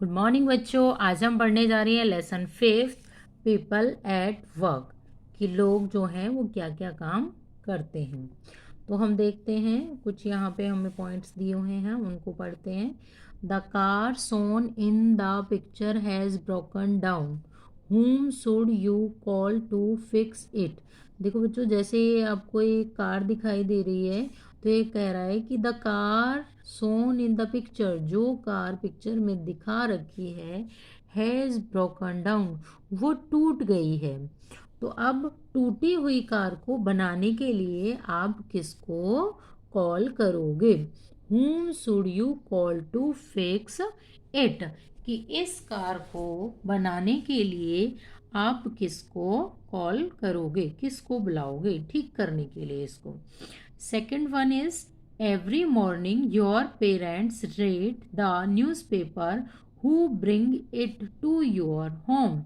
Good morning बच्चों। आज हम पढ़ने जा रहे हैं लेसन 5 पीपल एट वर्क कि लोग जो हैं वो क्या क्या काम करते हैं। तो हम देखते हैं कुछ यहाँ पे हमें पॉइंट्स दिए हुए हैं, उनको पढ़ते हैं। The car shown in the picture has broken down, whom should you call to fix it. देखो बच्चों, जैसे आपको एक कार दिखाई दे रही है तो ये कह रहा है कि the car shown in the picture, जो कार पिक्चर में दिखा रखी है, हैज़ ब्रोकन डाउन, वो टूट गई है। तो अब टूटी हुई कार को बनाने के लिए आप किसको कॉल करोगे? whom should you call to fix it, कि इस कार को बनाने के लिए आप किसको कॉल करोगे, किसको बुलाओगे ठीक करने के लिए इसको। Second one is every morning your parents read the newspaper who bring it to your home.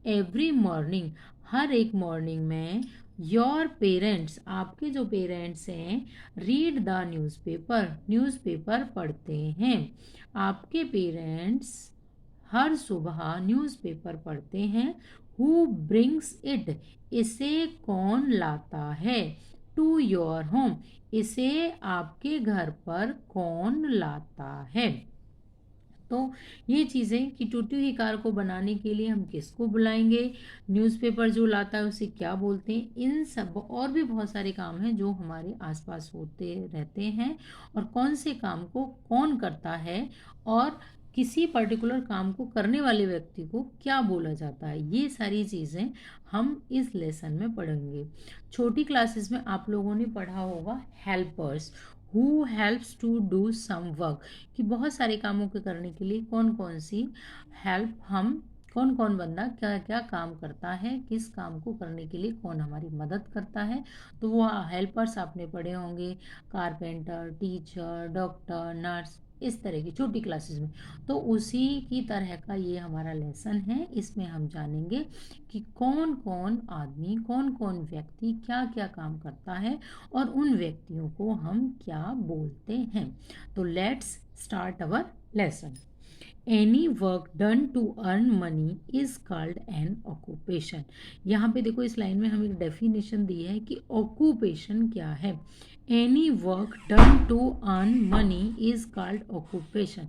Every morning, हर एक मॉर्निंग में योर पेरेंट्स, आपके जो पेरेंट्स हैं, रीड द न्यूज़पेपर, न्यूज़पेपर पढ़ते हैं। आपके पेरेंट्स हर सुबह न्यूज़पेपर पढ़ते हैं। हु ब्रिंग्स इट, इसे कौन लाता है। टू योर होम, इसे आपके घर पर कौन लाता है। तो ये चीज़ें कि टूटी हुई कार को बनाने के लिए हम किसको बुलाएंगे, न्यूज़पेपर जो लाता है उसे क्या बोलते हैं। इन सब और भी बहुत सारे काम हैं जो हमारे आसपास होते रहते हैं, और कौन से काम को कौन करता है और किसी पर्टिकुलर काम को करने वाले व्यक्ति को क्या बोला जाता है, ये सारी चीज़ें हम इस लेसन में पढ़ेंगे। छोटी क्लासेस में आप लोगों ने पढ़ा होगा helpers, who helps to do some work, कि बहुत सारे कामों के करने के लिए कौन कौन सी हेल्प, हम कौन कौन बंदा क्या क्या काम करता है, किस काम को करने के लिए कौन हमारी मदद करता है। तो वो हेल्पर्स आपने पढ़े होंगे, कारपेंटर, टीचर, डॉक्टर, नर्स, इस तरह की छोटी क्लासेस में। तो उसी की तरह का ये हमारा लेसन है। इसमें हम जानेंगे कि कौन कौन आदमी, कौन कौन व्यक्ति क्या क्या काम करता है और उन व्यक्तियों को हम क्या बोलते हैं। तो let's start our lesson. Any work done to earn money is called an occupation. यहाँ पे देखो इस लाइन में हम एक डेफिनेशन दी है कि ऑक्यूपेशन क्या है। Any work done to earn money is called occupation.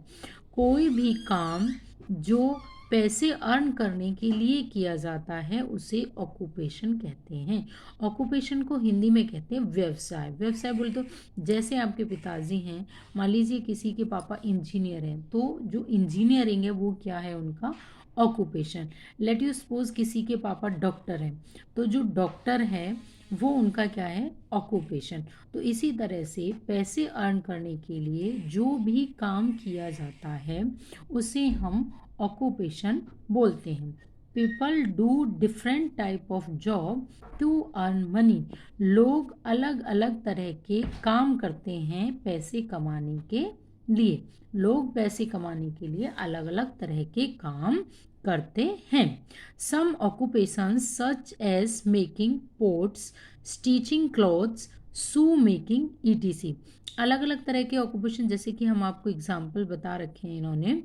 कोई भी काम जो पैसे अर्न करने के लिए किया जाता है उसे ऑक्यूपेशन कहते हैं। ऑक्यूपेशन को हिंदी में कहते हैं व्यवसाय। व्यवसाय बोले तो जैसे आपके पिताजी हैं, मान लीजिए किसी के पापा इंजीनियर हैं, तो जो इंजीनियरिंग है वो क्या है उनका ऑक्यूपेशन। लेट यू सपोज किसी के पापा डॉक्टर हैं, तो जो डॉक्टर है वो उनका क्या है, ऑक्यूपेशन। तो इसी तरह से पैसे अर्न करने के लिए जो भी काम किया जाता है उसे हम ऑक्यूपेशन बोलते हैं। People do different type of job to earn money. लोग अलग अलग तरह के काम करते हैं पैसे कमाने के लिए। लोग पैसे कमाने के लिए अलग अलग तरह के काम करते हैं। Some occupations such as making pots, stitching clothes, shoe making ETC. अलग अलग तरह के ऑक्यूपेशन, जैसे कि हम आपको एग्जाम्पल बता रखे हैं इन्होंने।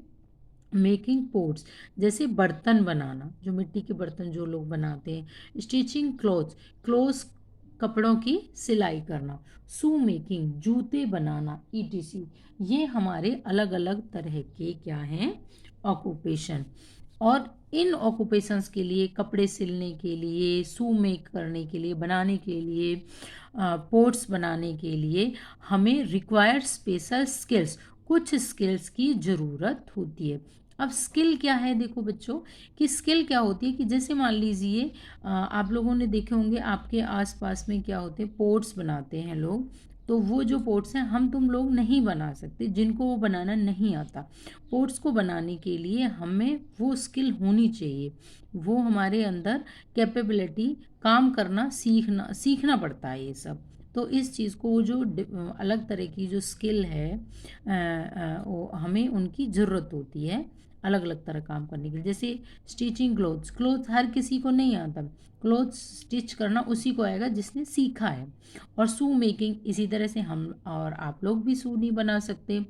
मेकिंग पोट्स, जैसे बर्तन बनाना, जो मिट्टी के बर्तन जो लोग बनाते हैं। स्टिचिंग क्लॉथ्स, क्लोथ्स कपड़ों की सिलाई करना। शू मेकिंग, जूते बनाना, ईटीसी। ये हमारे अलग अलग तरह के क्या हैं, ऑक्यूपेशन। और इन ऑक्यूपेशंस के लिए, कपड़े सिलने के लिए, शू मेक करने के लिए, बनाने के लिए, पोट्स बनाने के लिए हमें रिक्वायर्ड स्पेशल स्किल्स, कुछ स्किल्स की ज़रूरत होती है। अब स्किल क्या है, देखो बच्चों कि स्किल क्या होती है कि जैसे मान लीजिए आप लोगों ने देखे होंगे आपके आसपास में क्या होते हैं, पोट्स बनाते हैं लोग। तो वो जो पोट्स हैं हम तुम लोग नहीं बना सकते, जिनको वो बनाना नहीं आता। पोट्स को बनाने के लिए हमें वो स्किल होनी चाहिए, वो हमारे अंदर कैपेबिलिटी, काम करना सीखना पड़ता है ये सब। तो इस चीज़ को वो जो अलग तरह की जो स्किल है वो हमें उनकी ज़रूरत होती है अलग अलग तरह काम करने के लिए। जैसे स्टिचिंग क्लोथ्स, क्लोथ्स हर किसी को नहीं आता, क्लोथ्स स्टिच करना उसी को आएगा जिसने सीखा है। और शू मेकिंग, इसी तरह से हम और आप लोग भी शू नहीं बना सकते।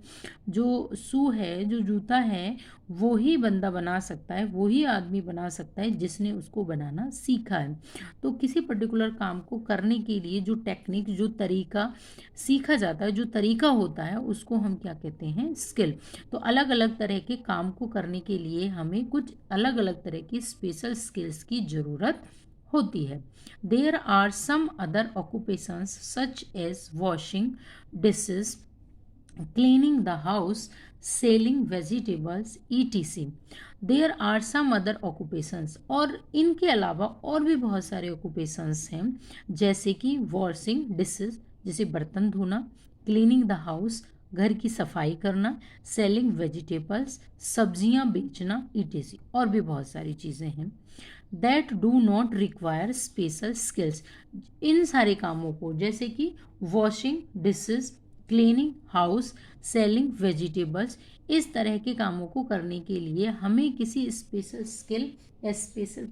जो शू है, जो जूता है, वो ही बंदा बना सकता है, वो ही आदमी बना सकता है जिसने उसको बनाना सीखा है। तो किसी पर्टिकुलर काम को करने के लिए जो टेक्निक, जो तरीका सीखा जाता है, जो तरीका होता है, उसको हम क्या कहते हैं, स्किल। तो अलग अलग तरह के काम को करने के लिए हमें कुछ अलग अलग तरह की स्पेशल स्किल्स की ज़रूरत होती है। There are some other occupations such as washing dishes, cleaning the house, selling vegetables, etc. There are some other occupations, और इनके अलावा और भी बहुत सारे occupations हैं, जैसे कि washing dishes, जैसे बर्तन धोना, cleaning the house, घर की सफाई करना, selling vegetables, सब्जियां बेचना, etc. और भी बहुत सारी चीज़ें हैं that do not require special skills। इन सारे कामों को, जैसे कि washing dishes, cleaning house, selling vegetables, इस तरह के कामों को करने के लिए हमें किसी स्पेशल स्किल या स्पेशल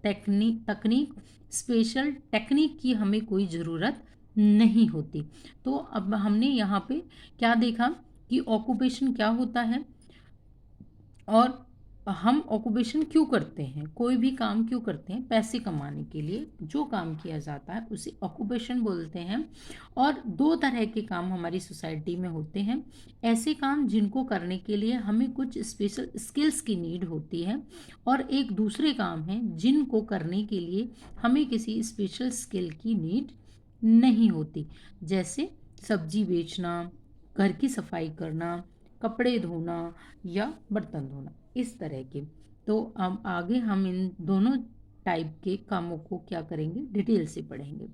तकनीक, स्पेशल टेक्निक की हमें कोई ज़रूरत नहीं होती। तो अब हमने यहाँ पे क्या देखा कि ऑक्यूपेशन क्या होता है और हम ऑक्यूपेशन क्यों करते हैं, कोई भी काम क्यों करते हैं, पैसे कमाने के लिए जो काम किया जाता है उसे ऑक्यूपेशन बोलते हैं। और दो तरह के काम हमारी सोसाइटी में होते हैं, ऐसे काम जिनको करने के लिए हमें कुछ स्पेशल स्किल्स की नीड होती है, और एक दूसरे काम हैं जिनको करने के लिए हमें किसी स्पेशल स्किल की नीड नहीं होती, जैसे सब्जी बेचना, घर की सफाई करना, कपड़े धोना या बर्तन धोना, इस तरह के। तो अब आगे हम इन दोनों टाइप के कामों को क्या करेंगे, डिटेल से पढ़ेंगे।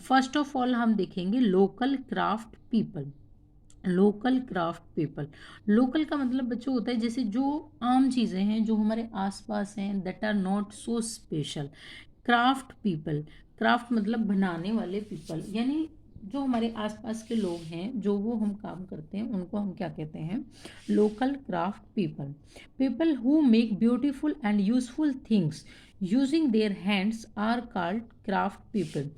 फर्स्ट ऑफ ऑल हम देखेंगे local craft people. Local craft people, local का मतलब बच्चों होता है जैसे जो आम चीज़ें हैं जो हमारे आसपास हैं, that are not so special. Craft people, craft मतलब बनाने वाले पीपल, यानी जो हमारे आसपास के लोग हैं, जो वो हम काम करते हैं, उनको हम क्या कहते हैं, local craft people. People who make beautiful and useful things using their hands are called craft people.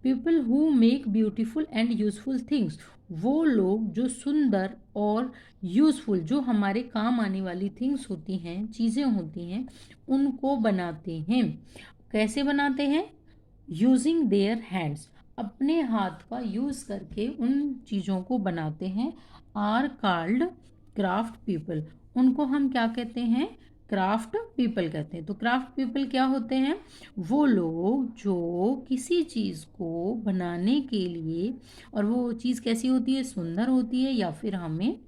People who make beautiful and useful things, वो लोग जो सुंदर और यूजफुल, जो हमारे काम आने वाली थिंग्स होती हैं, चीज़ें होती हैं, उनको बनाते हैं। कैसे बनाते हैं, यूजिंग देयर हैंड्स, अपने हाथ का यूज़ करके उन चीज़ों को बनाते हैं। आर कॉल्ड क्राफ्ट पीपल, उनको हम क्या कहते हैं, क्राफ्ट पीपल कहते हैं। तो क्राफ्ट पीपल क्या होते हैं, वो लोग जो किसी चीज़ को बनाने के लिए, और वो चीज़ कैसी होती है, सुंदर होती है या फिर हमें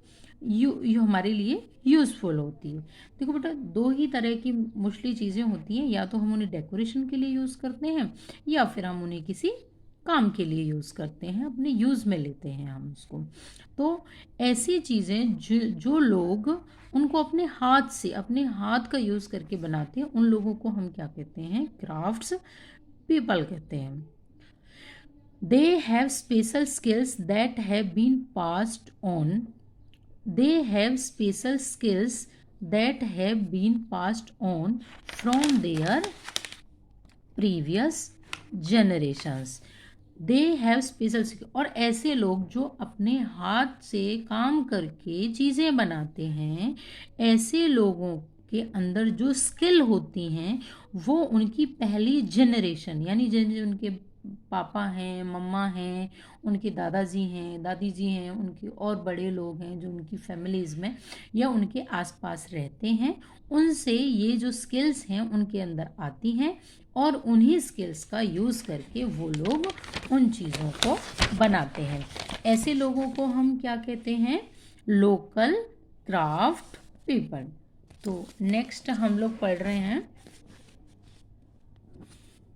यू हमारे लिए यूज़फुल होती है। देखो बेटा, दो ही तरह की मोस्टली चीज़ें होती हैं, या तो हम उन्हें डेकोरेशन के लिए यूज़ करते हैं या फिर हम उन्हें किसी काम के लिए यूज़ करते हैं, अपने यूज़ में लेते हैं हम उसको। तो ऐसी चीज़ें जो लोग उनको अपने हाथ से, अपने हाथ का यूज़ करके बनाते हैं, उन लोगों को हम क्या कहते हैं, क्राफ्ट्स पीपल कहते हैं। They have special skills that have been passed on, they have special skills that have been passed on from their previous generations। they have special skills, और ऐसे लोग जो अपने हाथ से काम करके चीज़ें बनाते हैं, ऐसे लोगों के अंदर जो स्किल होती हैं वो उनकी पहली जनरेशन, यानी जिन उनके पापा हैं, मम्मा हैं, उनके दादाजी हैं, दादी जी हैं, उनके और बड़े लोग हैं जो उनकी फैमिलीज़ में या उनके आसपास रहते हैं, उनसे ये जो स्किल्स हैं उनके अंदर आती हैं, और उन्हीं स्किल्स का यूज़ करके वो लोग उन चीज़ों को बनाते हैं। ऐसे लोगों को हम क्या कहते हैं, लोकल क्राफ्ट पीपल। तो नेक्स्ट हम लोग पढ़ रहे हैं,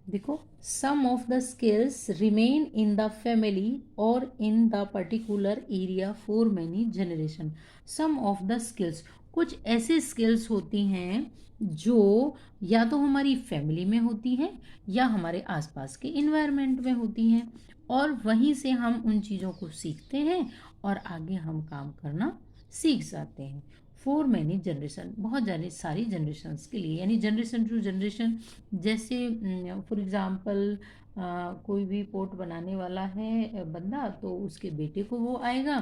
देखो, some of the skills remain in the family or in the particular area for many generation. Some of the skills, कुछ ऐसे स्किल्स होती हैं जो या तो हमारी फैमिली में होती हैं या हमारे आसपास के इन्वायरमेंट में होती हैं, और वहीं से हम उन चीज़ों को सीखते हैं और आगे हम काम करना सीख जाते हैं। फॉर मैनी जनरेशन, बहुत सारी जनरेशन्स के लिए, यानी जनरेशन टू जनरेशन। जैसे फॉर एग्ज़ाम्पल कोई भी पोट बनाने वाला है बंदा, तो उसके बेटे को वो आएगा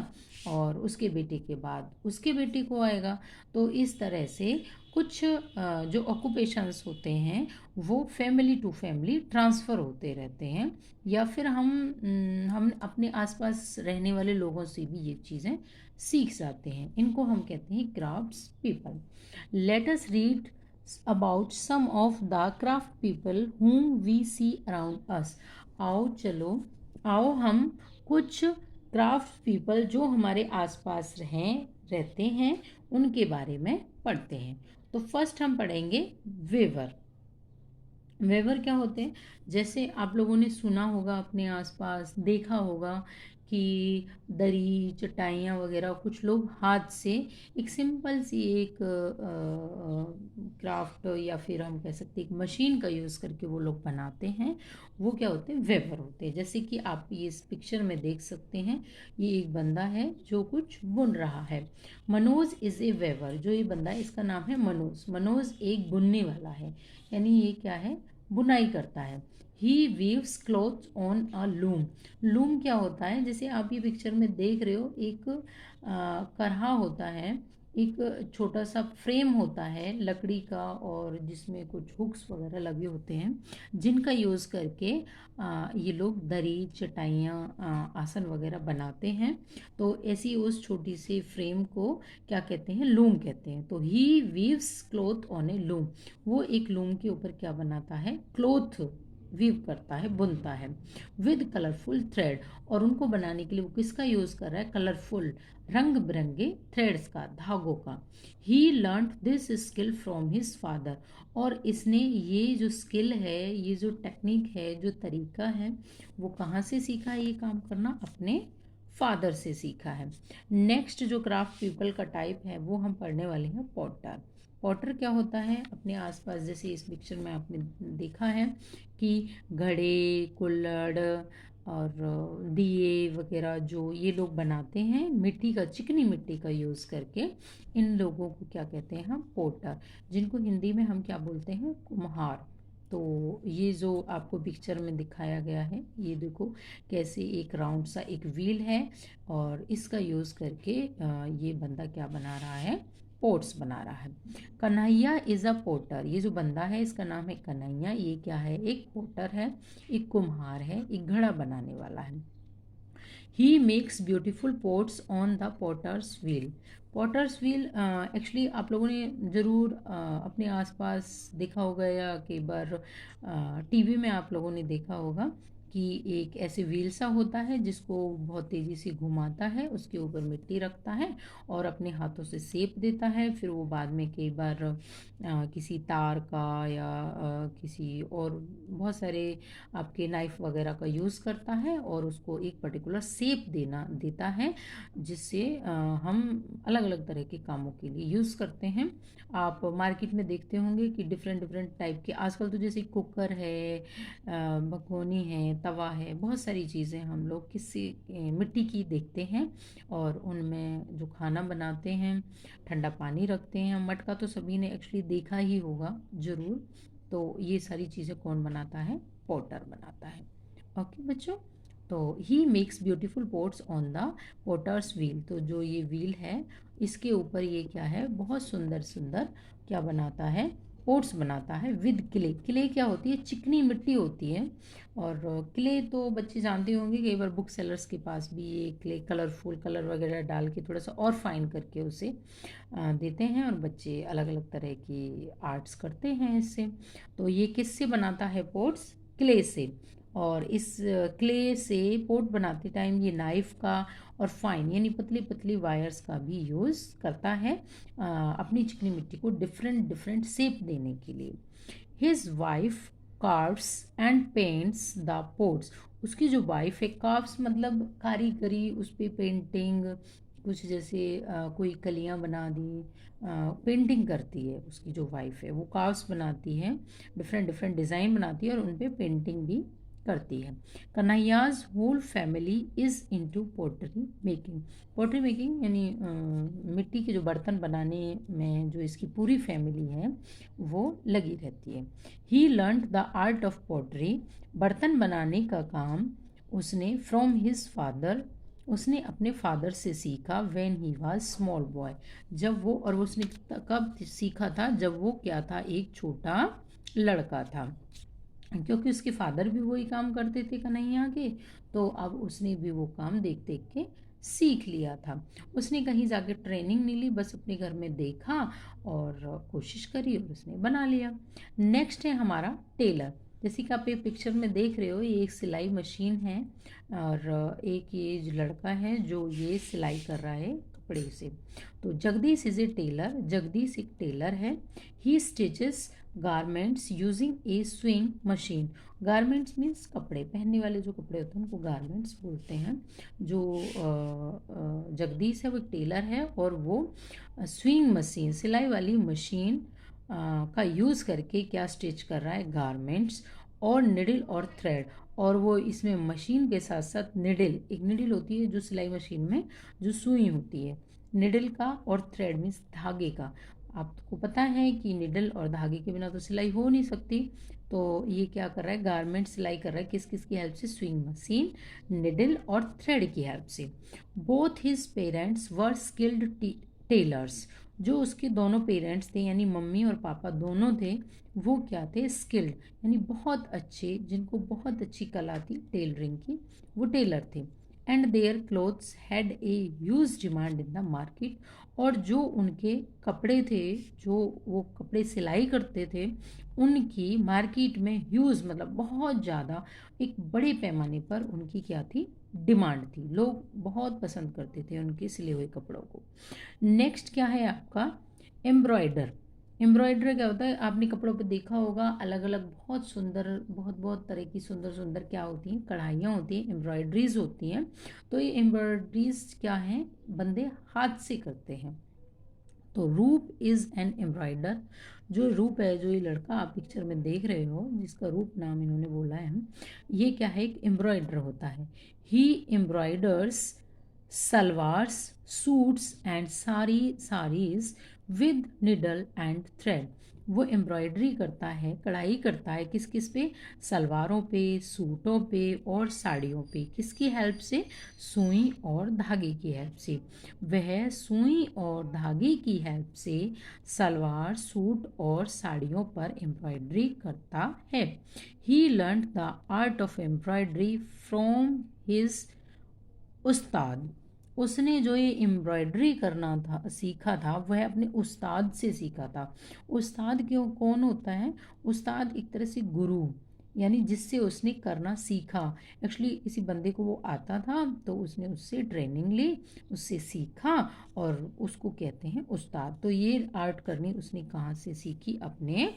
और उसके बेटे के बाद उसके बेटे को आएगा। तो इस तरह से कुछ जो ऑक्यूपेशंस होते हैं वो फैमिली टू फैमिली ट्रांसफ़र होते रहते हैं, या फिर हम अपने आसपास रहने वाले लोगों से भी ये चीज़ें सीख जाते हैं। इनको हम कहते हैं crafts people. Let us read about some of the craft people whom we see around us. आओ हम कुछ क्राफ्ट पीपल जो हमारे आसपास रहते हैं उनके बारे में पढ़ते हैं। तो फर्स्ट हम पढ़ेंगे वेवर। वेवर क्या होते हैं? जैसे आप लोगों ने सुना होगा, अपने आसपास देखा होगा कि दरी चटाइयाँ वगैरह कुछ लोग हाथ से एक सिंपल सी एक क्राफ्ट, या फिर हम कह सकते हैं एक मशीन का यूज़ करके वो लोग बनाते हैं। वो क्या होते हैं? वेवर होते हैं। जैसे कि आप ये इस पिक्चर में देख सकते हैं, ये एक बंदा है जो कुछ बुन रहा है। Manoj is a weaver. जो ये बंदा है इसका नाम है मनोज। मनोज एक बुनने वाला है, यानी ये क्या है? बुनाई करता है। He weaves clothes on a loom. Loom क्या होता है? जैसे आप ये पिक्चर में देख रहे हो, एक करहा होता है, एक छोटा सा फ्रेम होता है लकड़ी का, और जिसमें कुछ हुक्स वगैरह लगे होते हैं, जिनका यूज़ करके ये लोग दरी चटाइयाँ आसन वगैरह बनाते हैं। तो ऐसी उस छोटी सी फ्रेम को क्या कहते हैं? लूम कहते हैं। तो he weaves cloth on a loom. वो एक लूम के ऊपर क्या बनाता है? क्लॉथ वीव करता है, बुनता है विद कलरफुल थ्रेड। और उनको बनाने के लिए वो किसका यूज़ कर रहा है? कलरफुल, रंग बिरंगे थ्रेड्स का, धागों का। He learn this skill from his father. और इसने ये जो स्किल है, ये जो टेक्निक है, जो तरीका है, वो कहाँ से सीखा है? ये काम करना अपने फादर से सीखा है। नेक्स्ट जो क्राफ्ट पीपल का टाइप है वो हम पढ़ने वाले हैं पॉटर। पॉटर क्या होता है? अपने आसपास जैसे इस पिक्चर में आपने देखा है कि घड़े, कुल्हड़ और दिए वगैरह जो ये लोग बनाते हैं मिट्टी का, चिकनी मिट्टी का यूज़ करके, इन लोगों को क्या कहते हैं? हम पोटर। जिनको हिंदी में हम क्या बोलते हैं? कुम्हार। तो ये जो आपको पिक्चर में दिखाया गया है, ये देखो कैसे एक राउंड सा एक व्हील है, और इसका यूज़ करके ये बंदा क्या बना रहा है? पोट्स बना रहा है। Kanhaiya is a potter. ये जो बंदा है इसका नाम है कन्हैया। ये क्या है? एक पोटर है, एक कुम्हार है, एक घड़ा बनाने वाला है। He makes beautiful pots on the potter's wheel. Potter's wheel actually आप लोगों ने ज़रूर अपने आसपास देखा होगा, या कई बार टीवी में आप लोगों ने देखा होगा कि एक ऐसे व्हील सा होता है जिसको बहुत तेज़ी से घुमाता है, उसके ऊपर मिट्टी रखता है और अपने हाथों से सेप देता है। फिर वो बाद में कई बार किसी तार का या किसी और बहुत सारे आपके नाइफ़ वगैरह का यूज़ करता है, और उसको एक पर्टिकुलर शेप देता है, जिससे हम अलग अलग तरह के कामों के लिए यूज़ करते हैं। आप मार्केट में देखते होंगे कि डिफरेंट डिफरेंट टाइप के आजकल तो जैसे कुकर है, भगोनी है, तवा है, बहुत सारी चीज़ें हम लोग किसी मिट्टी की देखते हैं, और उनमें जो खाना बनाते हैं, ठंडा पानी रखते हैं। मटका तो सभी ने एक्चुअली देखा ही होगा ज़रूर। तो ये सारी चीज़ें कौन बनाता है? पॉटर बनाता है। ओके बच्चों, तो he makes beautiful pots on the potter's wheel. तो जो ये व्हील है इसके ऊपर ये क्या है? बहुत सुंदर सुंदर क्या बनाता है? पोट्स बनाता है विद क्ले। क्ले क्या होती है? चिकनी मिट्टी होती है। और क्ले तो बच्चे जानते होंगे, कई बार बुक सेलर्स के पास भी ये क्ले कलरफुल कलर वगैरह डाल के थोड़ा सा और फाइन करके उसे देते हैं, और बच्चे अलग अलग तरह की आर्ट्स करते हैं इससे। तो ये किससे बनाता है पोट्स? क्ले से। और इस क्ले से पोट बनाते टाइम ये नाइफ का और फाइन यानी पतली पतली वायर्स का भी यूज़ करता है अपनी चिकनी मिट्टी को डिफरेंट डिफरेंट शेप देने के लिए। His wife carves and paints the pots. उसकी जो वाइफ है, कार्व्स मतलब कारीगरी, उस पर पेंटिंग, कुछ जैसे कोई कलियां बना दी, पेंटिंग करती है। उसकी जो वाइफ है वो कार्व्स बनाती है, डिफरेंट डिफरेंट डिज़ाइन बनाती है और उन पर पेंटिंग भी करती है। Kanhaiya's whole family is into pottery making. Pottery making यानी मिट्टी के जो बर्तन बनाने में जो इसकी पूरी फैमिली है वो लगी रहती है। He learn the art of पोटरी, बर्तन बनाने का काम उसने फ्रॉम हिज फादर, उसने अपने फादर से सीखा। When he was small boy, जब वो, और उसने कब सीखा था, जब वो क्या था, एक छोटा लड़का था। क्योंकि उसके फादर भी वही काम करते थे कन्हैया के, तो अब उसने भी वो काम देख देख के सीख लिया था। उसने कहीं जाके ट्रेनिंग नहीं ली, बस अपने घर में देखा और कोशिश करी और उसने बना लिया। नेक्स्ट है हमारा टेलर। जैसे कि आप ये पिक्चर में देख रहे हो, ये एक सिलाई मशीन है और एक ये जो लड़का है जो ये सिलाई कर रहा है कपड़े से। तो Jagdish is a tailor, Jagdish एक टेलर है। He stitches garments using a sewing machine. Garments means कपड़े पहनने वाले जो कपड़े होते हैं उनको गारमेंट्स बोलते हैं। जो जगदीश है वो एक टेलर है और वो स्विंग मशीन, सिलाई वाली मशीन का यूज़ करके क्या स्टिच कर रहा है, गारमेंट्स। और निडल और थ्रेड, और वो इसमें मशीन के साथ साथ निडल, एक निडल होती है जो सिलाई मशीन में जो सुई होती है, निडल का, और थ्रेड मीन्स धागे का। आपको पता है कि निडल और धागे के बिना तो सिलाई हो नहीं सकती। तो ये क्या कर रहा है, गारमेंट सिलाई कर रहा है किस किस की हेल्प से, स्विंग मशीन, निडल और थ्रेड की हेल्प से। Both his parents were skilled tailors, जो उसके दोनों पेरेंट्स थे यानी मम्मी और पापा दोनों थे, वो क्या थे, स्किल्ड यानी बहुत अच्छे, जिनको बहुत अच्छी कला थी टेलरिंग की, वो टेलर थे। And their clothes had a huge demand in the market, और जो उनके कपड़े थे, जो वो कपड़े सिलाई करते थे, उनकी मार्केट में ह्यूज मतलब बहुत ज़्यादा, एक बड़े पैमाने पर उनकी क्या थी, डिमांड थी। लोग बहुत पसंद करते थे उनके सिले हुए कपड़ों को। नेक्स्ट क्या है आपका, एम्ब्रॉयडर। एम्ब्रॉयडर क्या होता है, आपने कपड़ों पे देखा होगा, अलग अलग बहुत सुंदर, बहुत बहुत तरह की सुंदर सुंदर क्या होती हैं, कढ़ाइयाँ होती हैं, एम्ब्रॉयडरीज होती हैं। तो ये एम्ब्रॉयडरीज क्या हैं, बंदे हाथ से करते हैं। तो रूप इज़ एन एम्ब्रॉयडर, जो रूप है, जो ये लड़का आप पिक्चर में देख रहे हो जिसका रूप नाम इन्होंने बोला है, ये क्या है, एक एम्ब्रॉयडर होता है। He embroiders salwars, suits and saris with needle and thread. वो एम्ब्रॉयडरी करता है, कढ़ाई करता है किस किस पे, सलवारों पे, सूटों पे और साड़ियों पे। किसकी हेल्प से, सुई और धागे की हेल्प से। वह सुई और धागे की हेल्प से सलवार, सूट और साड़ियों पर एम्ब्रॉयडरी करता है। He learn the art of embroidery from his उस्ताद। उसने जो ये एम्ब्रॉयडरी करना था, सीखा था, वह अपने उस्ताद से सीखा था। उस्ताद क्यों, कौन होता है, उस्ताद एक तरह से गुरु, यानी जिससे उसने करना सीखा। एक्चुअली किसी बंदे को वो आता था तो उसने उससे ट्रेनिंग ली, उससे सीखा, और उसको कहते हैं उस्ताद। तो ये आर्ट करनी उसने कहाँ से सीखी, अपने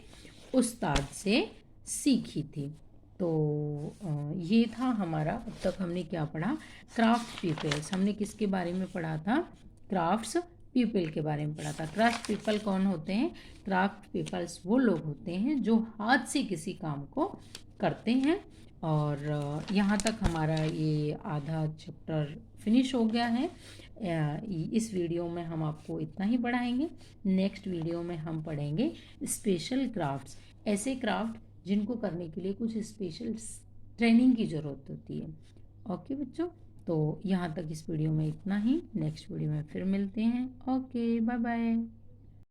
उस्ताद से सीखी थी। तो ये था हमारा, अब तक हमने क्या पढ़ा, क्राफ्ट पीपल्स। हमने किसके बारे में पढ़ा था, क्राफ्ट्स पीपल के बारे में पढ़ा था। क्राफ्ट पीपल कौन होते हैं, क्राफ्ट पीपल्स वो लोग होते हैं जो हाथ से किसी काम को करते हैं। और यहाँ तक हमारा ये आधा चैप्टर फिनिश हो गया है। इस वीडियो में हम आपको इतना ही पढ़ाएंगे। नेक्स्ट वीडियो में हम पढ़ेंगे स्पेशल क्राफ्ट्स, ऐसे क्राफ्ट जिनको करने के लिए कुछ स्पेशल ट्रेनिंग की ज़रूरत होती है। ओके बच्चों, तो यहाँ तक इस वीडियो में इतना ही। नेक्स्ट वीडियो में फिर मिलते हैं। Okay, bye bye.